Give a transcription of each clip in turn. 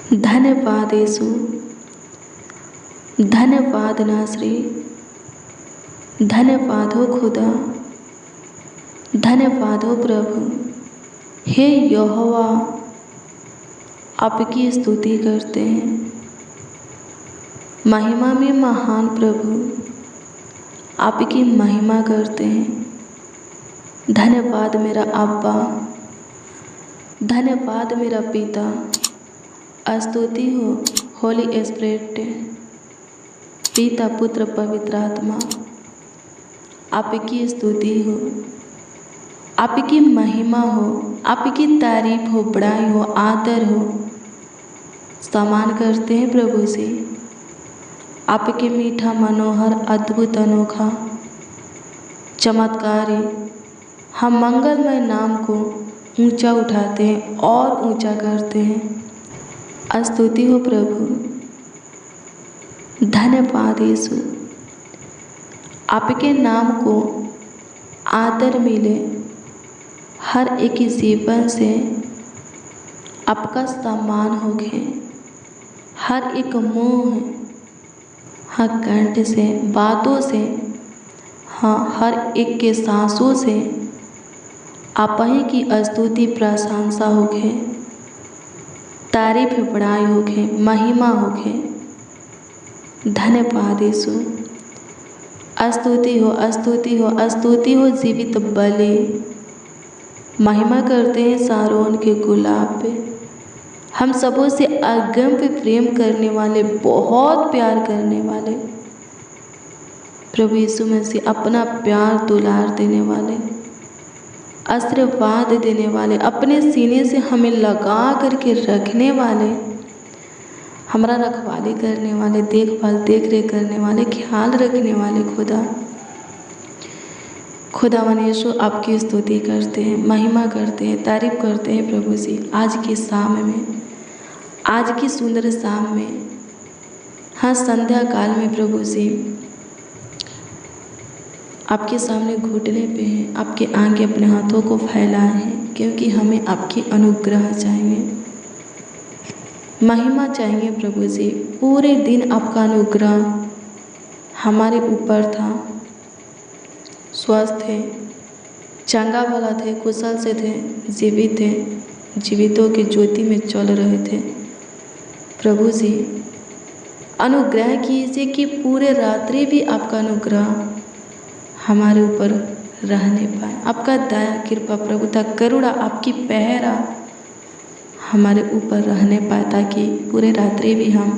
धन्यवाद यीशु, धन्यवाद नासरी, धन्यवाद हो खुदा, धन्यवाद हो प्रभु। हे यहोवा, आपकी स्तुति करते हैं। महिमा में महान प्रभु, आपकी महिमा करते हैं। धन्यवाद मेरा अब्बा, धन्यवाद मेरा पिता। स्तुति हो होली स्पिरिट, पिता पुत्र पवित्र आत्मा। आपकी स्तुति हो, आपकी महिमा हो, आपकी तारीफ हो, बड़ाई हो, आदर हो। सम्मान करते हैं प्रभु से। आपके मीठा मनोहर अद्भुत अनोखा चमत्कारी हम मंगलमय नाम को ऊंचा उठाते हैं और ऊंचा करते हैं। स्तुति हो प्रभु, धन्यवाद यीशु। आपके नाम को आदर मिले, हर एक जीवन से आपका सम्मान हो गए। हर एक मुँह, हर कंठ से, बातों से, हाँ हर एक के सांसों से आप ही की स्तुति प्रशंसा हो गए, तारीफ बड़ाई हो गए, महिमा हो गए। धन्यवाद यीशु। स्तुति हो, स्तुति हो, स्तुति हो जीवित बलि। महिमा करते हैं सारोन के गुलाब पे। हम सबों से अगम पे प्रेम करने वाले, बहुत प्यार करने वाले प्रभु यीशु मसीह, अपना प्यार दुलार देने वाले, आशीर्वाद देने वाले, अपने सीने से हमें लगा करके रखने वाले, हमारा रखवाली करने वाले, देखभाल देख रेख करने वाले, ख्याल रखने वाले खुदावन यीशु आपकी स्तुति करते हैं, महिमा करते हैं, तारीफ करते हैं प्रभु जी। आज की शाम में, आज की सुंदर शाम में, हाँ संध्या काल में प्रभु जी आपके सामने घुटने पे हैं, आपके आगे अपने हाथों को फैलाए हैं, क्योंकि हमें आपकी अनुग्रह चाहिए, महिमा चाहिए प्रभु जी। पूरे दिन आपका अनुग्रह हमारे ऊपर था। स्वस्थ थे, चंगा भला थे, कुशल से थे, जीवित थे, जीवितों की ज्योति में चल रहे थे। प्रभु जी अनुग्रह कीजिए कि पूरे रात्रि भी आपका अनुग्रह हमारे ऊपर रहने पाए। आपका दया कृपा प्रभुता करुणा, आपकी पहरा हमारे ऊपर रहने पाए, ताकि पूरे रात्रि भी हम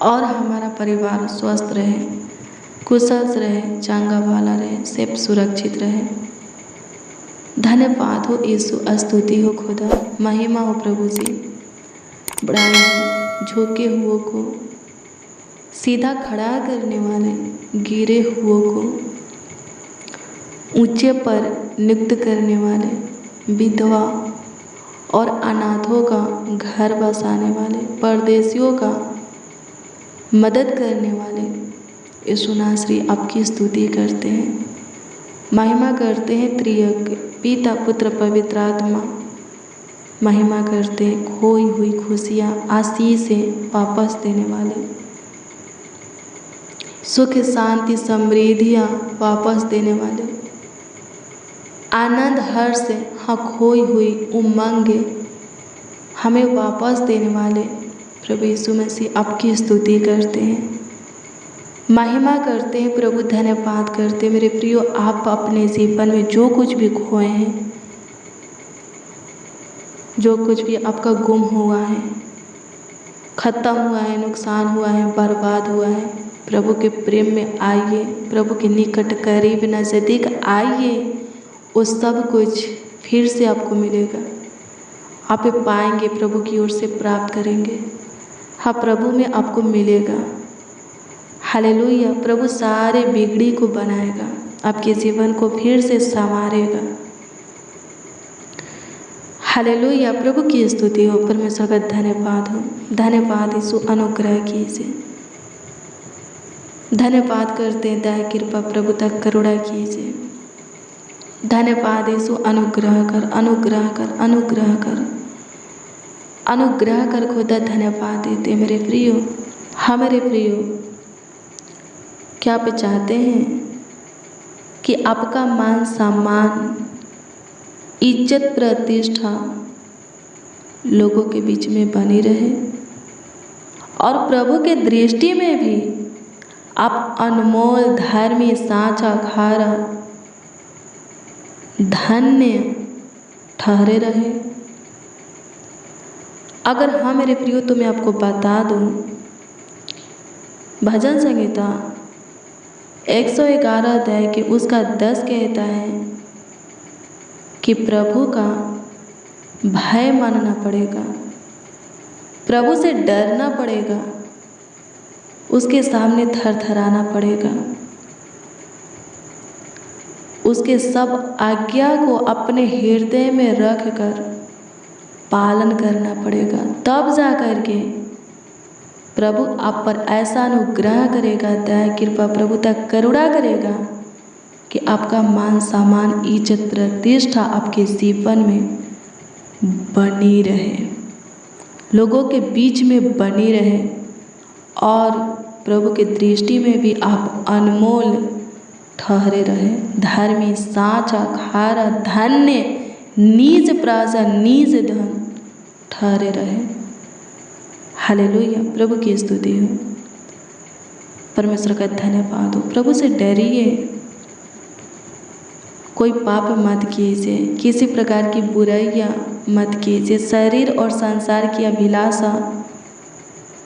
और हमारा परिवार स्वस्थ रहे, कुशल रहे, चंगा भला रहे, सेफ सुरक्षित रहे। धन्यवाद हो यीशु, स्तुति हो खुदा, महिमा हो प्रभु जी। बड़ाई हो झुके हुओं को सीधा खड़ा करने वाले, गिरे हुओं को ऊंचे पर नियुक्त करने वाले, विधवा और अनाथों का घर बसाने वाले, परदेशियों का मदद करने वाले यीशु नासरी आपकी स्तुति करते हैं, महिमा करते हैं। त्रियक पिता पुत्र पवित्र आत्मा महिमा करते हैं। खोई हुई खुशियाँ आशीषें वापस देने वाले, सुख शांति समृद्धियाँ वापस देने वाले, आनंद हर्ष से हाँ खोई हुई उमंगे हमें वापस देने वाले प्रभु यीशु मसीह आपकी स्तुति करते हैं, महिमा करते हैं प्रभु। धन्यवाद करते हैं मेरे प्रियो, आप अपने जीवन में जो कुछ भी खोए हैं, जो कुछ भी आपका गुम हुआ है, खत्म हुआ है, नुकसान हुआ है, बर्बाद हुआ है, प्रभु के प्रेम में आइए, प्रभु के निकट करीब नज़दीक आइए। वो सब कुछ फिर से आपको मिलेगा, आप पाएंगे, प्रभु की ओर से प्राप्त करेंगे। हाँ प्रभु में आपको मिलेगा। हालेलुया। प्रभु सारे बिगड़ी को बनाएगा, आपके जीवन को फिर से संवारेगा। हालेलुया। प्रभु की स्तुति हो, परमेश्वर का धन्यवाद हो। धन्यवाद यीशु, अनुग्रह कीजिए। धन्यवाद करते हैं, दया कृपा प्रभु तक करुणा कीजिए। धन्यवाद यीशु, अनुग्रह कर, अनुग्रह कर, अनुग्रह कर। अनुग्रह कर खुदा धन्यवाद देते। मेरे प्रियो, हाँ मेरे प्रियो, क्या आप चाहते हैं कि आपका मान सम्मान, इज्जत प्रतिष्ठा लोगों के बीच में बनी रहे और प्रभु के दृष्टि में भी आप अनमोल, धर्मी, साचा, खारा, धन्य ठहरे रहे? अगर हाँ मेरे प्रियो, तो मैं आपको बता दूं, भजन संहिता 111 अध्याय के उसका 10 कहता है कि प्रभु का भय मानना पड़ेगा, प्रभु से डरना पड़ेगा, उसके सामने थरथराना पड़ेगा, उसके सब आज्ञा को अपने हृदय में रख कर पालन करना पड़ेगा। तब जा कर के प्रभु आप पर ऐसा अनुग्रह करेगा, दया कृपा प्रभुता करुणा करेगा कि आपका मान सम्मान, इज्जत प्रतिष्ठा आपके जीवन में बनी रहे, लोगों के बीच में बनी रहे और प्रभु के दृष्टि में भी आप अनमोल ठहरे रहे, धर्मी, साचा, खारा, धन्य, निज प्राजा, निज धन ठहरे रहे। हालेलुया, प्रभु की स्तुति हो, परमेश्वर का धन्यवाद हो। प्रभु से डरिए, कोई पाप मत कीजिए, किसी प्रकार की बुराइयाँ मत कीजिए, शरीर और संसार की अभिलाषा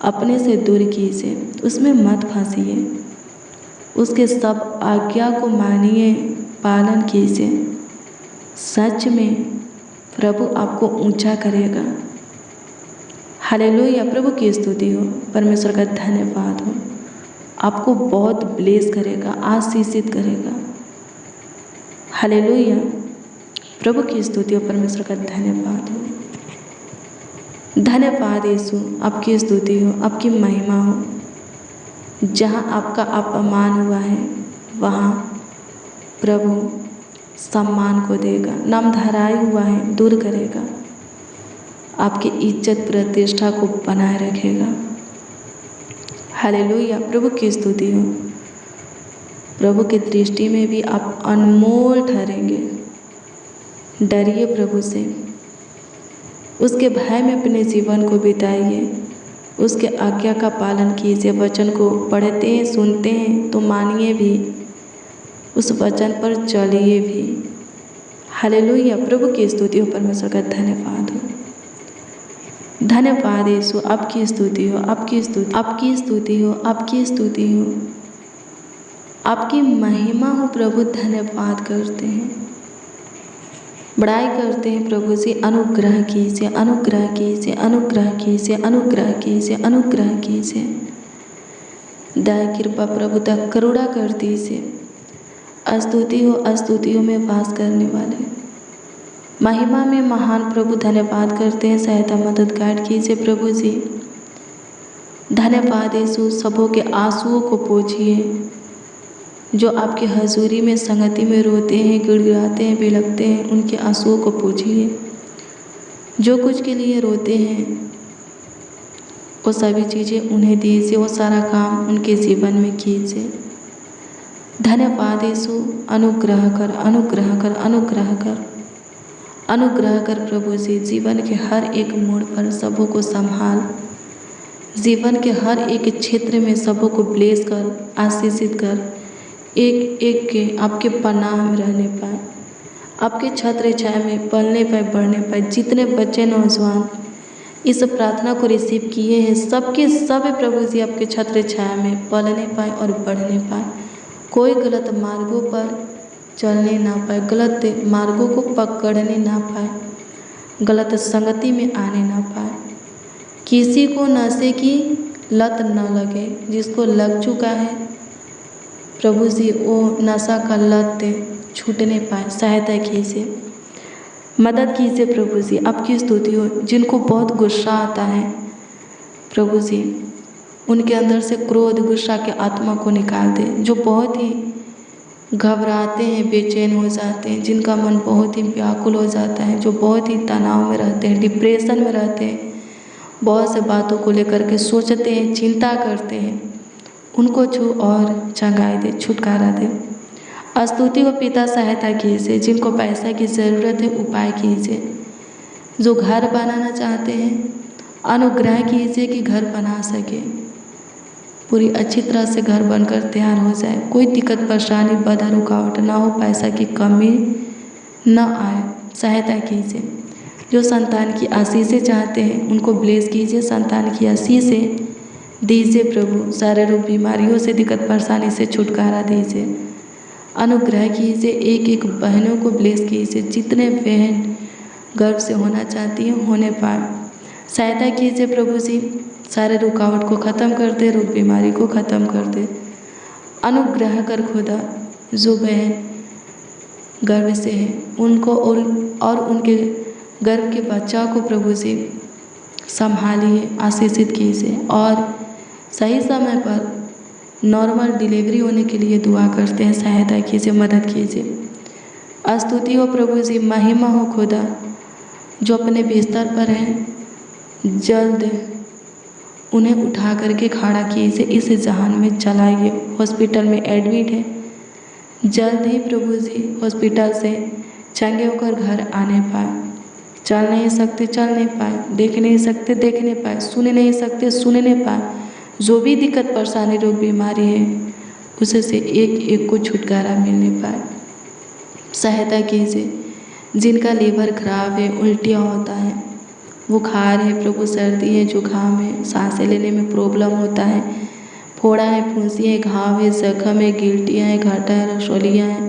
अपने से दूर कीजिए, उसमें मत फंसिए, उसके सब आज्ञा को मानिए, पालन कीजिए। सच में प्रभु आपको ऊंचा करेगा। हालेलुया, प्रभु की स्तुति हो, परमेश्वर का धन्यवाद हो, आपको बहुत ब्लेस करेगा, आशीषित करेगा। हालेलुया, प्रभु की स्तुति हो, परमेश्वर का धन्यवाद हो। धन्यवाद यीशु, आपकी स्तुति हो, आपकी महिमा हो। जहाँ आपका अपमान हुआ है वहाँ प्रभु सम्मान को देगा, नाम धराई हुआ है दूर करेगा, आपकी इज्जत प्रतिष्ठा को बनाए रखेगा। हालेलुया, प्रभु की स्तुति हो। प्रभु की दृष्टि में भी आप अनमोल ठहरेंगे। डरिए प्रभु से, उसके भय में अपने जीवन को बिताइए, उसके आज्ञा का पालन कीजिए। वचन को पढ़ते हैं, सुनते हैं तो मानिए भी, उस वचन पर चलिए भी। हालेलुया, प्रभु की स्तुति हो, परमेश्वर का धन्यवाद हो। धन्यवाद यीशु, आपकी स्तुति हो, आपकी स्तुति, आपकी स्तुति हो, आपकी स्तुति हो, आपकी महिमा हो प्रभु। धन्यवाद करते हैं, बड़ाई करते हैं प्रभु जी। अनुग्रह कीजिए, अनुग्रह कीजिए, अनुग्रह कीजिए, अनुग्रह कीजिए, अनुग्रह कीजिए। दया कृपा प्रभुता करुणा कर दीजिए। स्तुति हो, स्तुतियों में वास करने वाले, महिमा में महान प्रभु धन्यवाद करते हैं। सहायता मदद गाइड कीजिए प्रभु जी। धन्यवाद यीशु, सबों के आंसुओं को पोंछिए, जो आपकी हजूरी में संगति में रोते हैं, गिड़गिड़ाते हैं, बिलखते हैं, उनके आंसुओं को पोंछिए। जो कुछ के लिए रोते हैं वो सभी चीज़ें उन्हें दीजिए, वो सारा काम उनके जीवन में कीजिए। धन्यवाद यीशु, अनुग्रह कर, अनुग्रह कर, अनुग्रह कर, अनुग्रह कर प्रभु जी। जीवन के हर एक मोड़ पर सबों को संभाल, जीवन के हर एक क्षेत्र में सबों को ब्लेस कर, आशीषित कर, एक एक के आपके पनाह में रहने पाए, आपके छत्र छाया में पलने पाए, बढ़ने पाए। जितने बच्चे नौजवान इस प्रार्थना को रिसीव किए हैं, सबके सब प्रभु जी आपके छत्र छाया में पलने पाए और बढ़ने पाए। कोई गलत मार्गों पर चलने ना पाए, गलत मार्गों को पकड़ने ना पाए, गलत संगति में आने ना पाए। किसी को नशे की लत न लगे, जिसको लग चुका है प्रभु जी वो नशा का लत छूटने पाए। सहायता कीजिए, मदद कीजिए प्रभु जी। आपकी स्तुति हो। जिनको बहुत गुस्सा आता है प्रभु जी, उनके अंदर से क्रोध, गुस्सा के आत्मा को निकाल दे। जो बहुत ही घबराते हैं, बेचैन हो जाते हैं, जिनका मन बहुत ही व्याकुल हो जाता है, जो बहुत ही तनाव में रहते हैं, डिप्रेशन में रहते हैं, बहुत से बातों को लेकर के सोचते हैं, चिंता करते हैं, उनको छू और चंगाई दे, छुटकारा दे। स्तुति व पिता सहायता कीजिए, जिनको पैसा की ज़रूरत है उपाय कीजिए। जो घर बनाना चाहते हैं अनुग्रह कीजिए कि घर बना सके, पूरी अच्छी तरह से घर बनकर तैयार हो जाए, कोई दिक्कत परेशानी बाधा रुकावट ना हो, पैसा की कमी न आए, सहायता कीजिए। जो संतान की आशीषें चाहते हैं उनको ब्लेस कीजिए, संतान की आशीषें दीजिए प्रभु। शारीरिक बीमारियों से, दिक्कत परेशानी से छुटकारा दीजिए, अनुग्रह कीजिए। एक एक बहनों को ब्लेस कीजिए, जितने बहन गर्भ से होना चाहती हैं होने पाए, सहायता कीजिए प्रभु जी। सारे रुकावट को ख़त्म कर दे, रोग बीमारी को ख़त्म कर दे, अनुग्रह कर खुदा। जो बहन गर्भ से हैं उनको और उनके गर्भ के बच्चा को प्रभु जी संभालिए, आशीषित कीजिए और सही समय पर नॉर्मल डिलीवरी होने के लिए दुआ करते हैं, सहायता कीजिए, मदद कीजिए। स्तुति हो प्रभु जी, महिमा हो खुदा। जो अपने बिस्तर पर हैं जल्द उन्हें उठा करके खड़ा कीजिए, इस जहान में चलाइए। हॉस्पिटल में एडमिट है, जल्द ही प्रभु जी हॉस्पिटल से चंगे होकर घर आने पाए। चल नहीं सकते चल नहीं पाए, देख नहीं सकते देख नहीं पाए, सुन नहीं सकते सुन नहीं पाए, जो भी दिक्कत परेशानी रोग बीमारी है उसे से एक एक को छुटकारा मिलने पाए, सहायता कीजिए। जिनका लीवर खराब है, उल्टियाँ होता है, बुखार है प्रभु, सर्दी है, जुकाम है, सांसें लेने में प्रॉब्लम होता है, फोड़ा है, फुंसी है, घाव है, जख्म है, गिल्टियाँ है, घाटा है, रसोलियाँ है,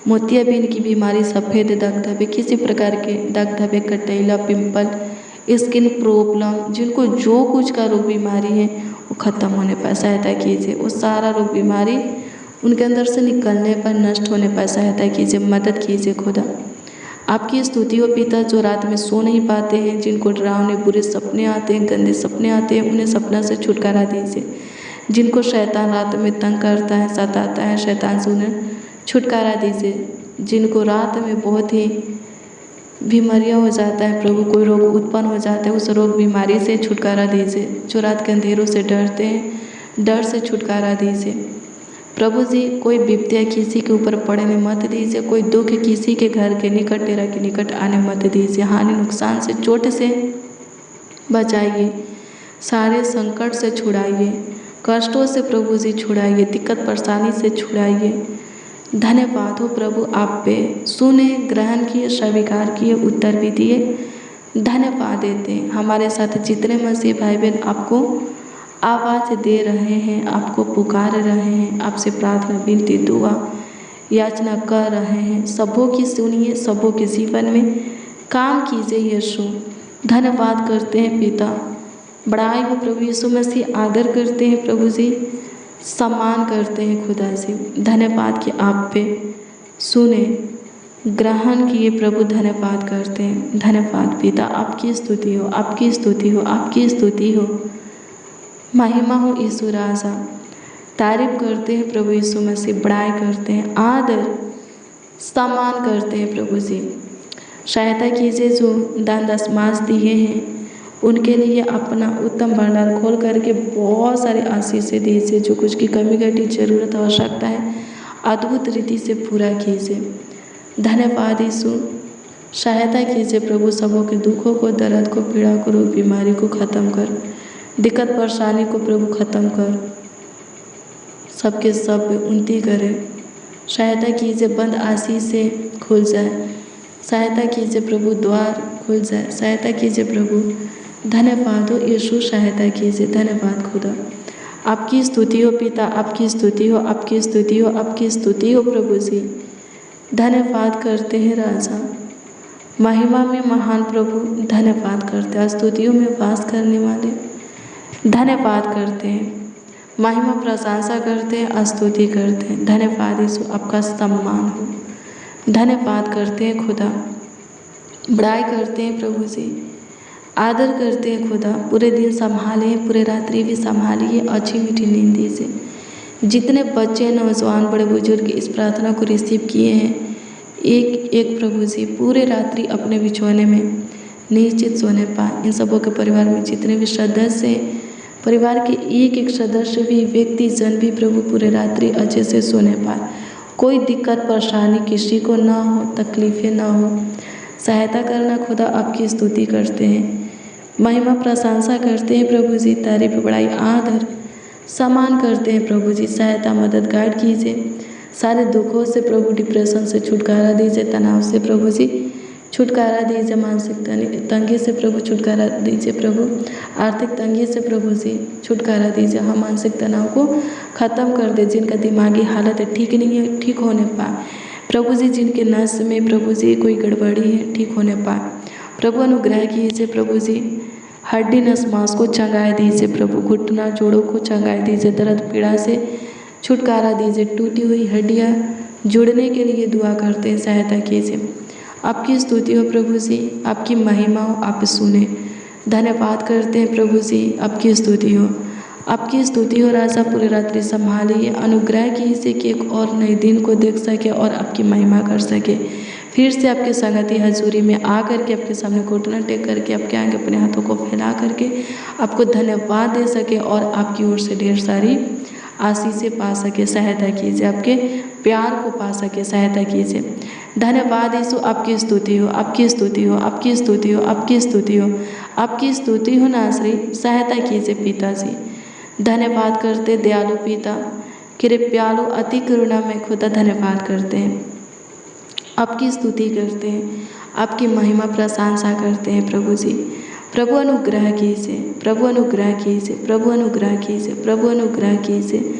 मोतियाबिंद की बीमारी, सफ़ेद दाग धब्बे, किसी प्रकार के दाग धब्बे, कटैला, पिंपल, स्किन प्रॉब्लम, जिनको जो कुछ का रोग बीमारी है वो ख़त्म होने पर सहायता कीजिए। वो सारा रोग बीमारी उनके अंदर से निकलने पर, नष्ट होने पर सहायता कीजिए, मदद कीजिए खुदा। आपकी स्तुति हो पिता। जो रात में सो नहीं पाते हैं, जिनको डरावने बुरे सपने आते हैं, गंदे सपने आते हैं, उन्हें सपना से छुटकारा दीजिए। जिनको शैतान रात में तंग करता है, सताता है, शैतान से उन्हें छुटकारा दीजिए। जिनको रात में बहुत ही बीमारियाँ हो जाता है प्रभु, कोई रोग उत्पन्न हो जाता है, उस रोग बीमारी से छुटकारा दीजिए। जो रात के अंधेरों से डरते हैं, डर से छुटकारा दीजिए प्रभु जी। कोई विपत्तियाँ किसी के ऊपर पड़ने मत दीजिए, कोई दुख किसी के घर के निकट, डेरा के निकट आने मत दीजिए। हानि नुकसान से, चोट से बचाइए, सारे संकट से छुड़ाइए, कष्टों से प्रभु जी छुड़ाइए, दिक्कत परेशानी से छुड़ाइए। धन्यवाद हो प्रभु, आप पे सुने, ग्रहण किए, स्वीकार किए, उत्तर भी दिए, धन्यवाद देते हैं। हमारे साथ जितने मसीह भाई बहन आपको आवाज़ दे रहे हैं, आपको पुकार रहे हैं, आपसे प्रार्थना विनती दुआ याचना कर रहे हैं, सबों की सुनिए, सबों के जीवन में काम कीजिए यीशु। धन्यवाद करते हैं पिता, बड़ाई हो प्रभु यीशु मसीह, आदर करते हैं प्रभु जी, सम्मान करते हैं खुदा से। धन्यवाद कि आप पे सुने, ग्रहण किए प्रभु, धन्यवाद करते हैं। धन्यवाद पिता, आपकी स्तुति हो, आपकी स्तुति हो, आपकी स्तुति हो, महिमा हो यीशु राजा। तारीफ करते हैं प्रभु यीशु मसीह, बड़ाई करते हैं, आदर सम्मान करते हैं प्रभु जी। सहायता कीजिए जो दान दशमांश दिए हैं उनके लिए अपना उत्तम भंडार खोल करके बहुत सारी आशीषें दीजिए। जो कुछ की कमी घटी जरूरत आवश्यकता है अद्भुत रीति से पूरा कीजिए। धन्यवाद यीशु, सहायता कीजिए प्रभु। सबों के दुखों को, दर्द को, पीड़ा को, रोग बीमारी को ख़त्म कर, दिक्कत परेशानी को प्रभु ख़त्म कर, सबके सब उन्नति करे। सहायता कीजिए, बंद आशीष से खुल जाए, सहायता कीजिए प्रभु, द्वार खुल जाए, सहायता कीजिए प्रभु। धन्यवाद हो यीशु, सहायता कीजिए। धन्यवाद खुदा, आपकी स्तुति हो पिता, आपकी स्तुति हो, आपकी स्तुति हो, आपकी स्तुति हो प्रभु जी। धन्यवाद करते हैं राजा, महिमा में महान प्रभु, धन्यवाद करते हैं। स्तुतियों में वास करने वाले धन्यवाद करते हैं, महिमा प्रशंसा करते हैं, स्तुति करते हैं। धन्यवाद यीशु, आपका सम्मान हो। धन्यवाद करते हैं खुदा, बड़ाई करते हैं प्रभु जी, आदर करते हैं खुदा। पूरे दिन संभालिए, पूरे रात्रि भी संभालिए, अच्छी मीठी नींद दीजिए। जितने बच्चे, नौजवान, बड़े बुजुर्ग इस प्रार्थना को रिसीव किए हैं, एक एक प्रभु जी पूरे रात्रि अपने बिछौने में निश्चित सोने पाए। इन सबों के परिवार में जितने भी सदस्य हैं, परिवार के एक एक सदस्य भी, व्यक्ति जन भी प्रभु पूरे रात्रि अच्छे से सोने पाए। कोई दिक्कत परेशानी किसी को ना हो, तकलीफें ना हो। सहायता करना खुदा आपकी स्तुति करते हैं, महिमा प्रशंसा करते हैं प्रभु जी, तारीफ बड़ाई आदर सम्मान करते हैं प्रभु जी। सहायता मदद गाइड कीजिए, सारे दुखों से प्रभु, डिप्रेशन से छुटकारा दीजिए, तनाव से प्रभु जी छुटकारा दीजिए, मानसिक तंगी से प्रभु छुटकारा दीजिए प्रभु, आर्थिक तंगी से प्रभु जी छुटकारा दीजिए। हम मानसिक तनाव को ख़त्म कर दे, जिनका दिमागी हालत ठीक नहीं है ठीक होने पाए प्रभु जी, जिनके नस में प्रभु जी कोई गड़बड़ी है ठीक होने पाए प्रभु। अनुग्रह कीजिए प्रभु जी, हड्डी नस मांस को चंगाए दीजिए प्रभु, घुटना जोड़ों को चंगाए दीजिए, दर्द पीड़ा से छुटकारा दीजिए। टूटी हुई हड्डियाँ जुड़ने के लिए दुआ करते हैं, सहायता कीजिए। आपकी स्तुति हो प्रभु जी, आपकी महिमा हो, आप सुने। धन्यवाद करते हैं प्रभु जी, आपकी स्तुति हो, आपकी स्तुति हो राजा। पूरी रात्रि संभालिए, अनुग्रह कीजिए कि एक और नए दिन को देख सके और आपकी महिमा कर सके। फिर से आपके संगति हजूरी में आ करके आपके सामने घुटना टेक करके आपके आगे अपने हाथों को फैला करके आपको धन्यवाद दे सके और आपकी ओर से ढेर सारी आशीषें पा सके। सहायता कीजिए, आपके प्यार को पा सके, सहायता कीजिए। धन्यवाद यीशु, आपकी स्तुति हो, आपकी स्तुति हो, आपकी स्तुति हो, आपकी स्तुति हो, आपकी स्तुति हो नासरी। सहायता कीजिए पिताजी। धन्यवाद करते दयालु पिता, कृपालु अति करुणा में खुदा, धन्यवाद करते हैं, आपकी स्तुति करते हैं, आपकी महिमा प्रशंसा करते हैं प्रभु जी। प्रभु अनुग्रह कीजिए, प्रभु अनुग्रह कीजिए, प्रभु अनुग्रह कीजिए, प्रभु अनुग्रह कीजिए।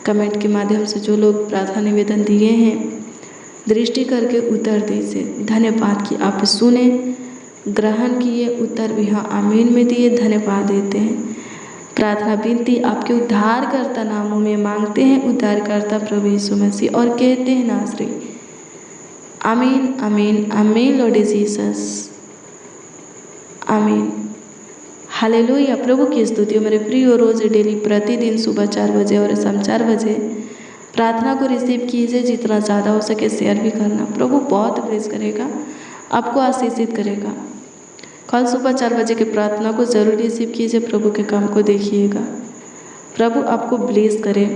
कमेंट के माध्यम से जो लोग प्रार्थना निवेदन दिए हैं, दृष्टि करके उत्तर दीजिए। धन्यवाद कि आप सुने, ग्रहण किए, उत्तर भी हाँ आमीन में दिए। धन्यवाद देते हैं। प्रार्थना विनती आपके उद्धारकर्ता नामों में मांगते हैं, उद्धारकर्ता प्रभु यीशु मसीह, और कहते हैं नासरी आमीन आमीन आमीन। लॉर्ड जीसस, आमीन, हालेलुया। प्रभु की स्तुति हो मेरे प्रिय। रोज डेली प्रतिदिन सुबह 4 बजे और शाम 4 बजे प्रार्थना को रिसीव कीजिए, जितना ज़्यादा हो सके शेयर भी करना। प्रभु बहुत ब्लेस करेगा, आपको आशीषित करेगा। कल सुबह 4 बजे की प्रार्थना को ज़रूर रिसीव कीजिए, प्रभु के काम को देखिएगा। प्रभु आपको ब्लेस करे,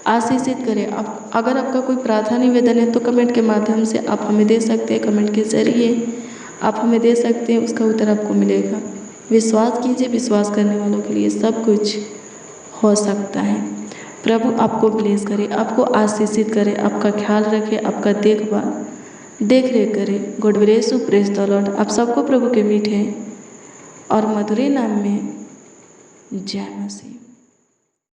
आशीषित करे। आप अगर आपका कोई प्रार्थना निवेदन है तो कमेंट के माध्यम से आप हमें दे सकते हैं, कमेंट के जरिए आप हमें दे सकते हैं, उसका उत्तर आपको मिलेगा। विश्वास कीजिए, विश्वास करने वालों के लिए सब कुछ हो सकता है। प्रभु आपको ब्लेस करे, आपको आशीषित करे, आपका ख्याल रखे, आपका देख रेख करे। God bless you, praise the Lord. आप सबको प्रभु के मीठे और मधुर नाम में जय मसीह।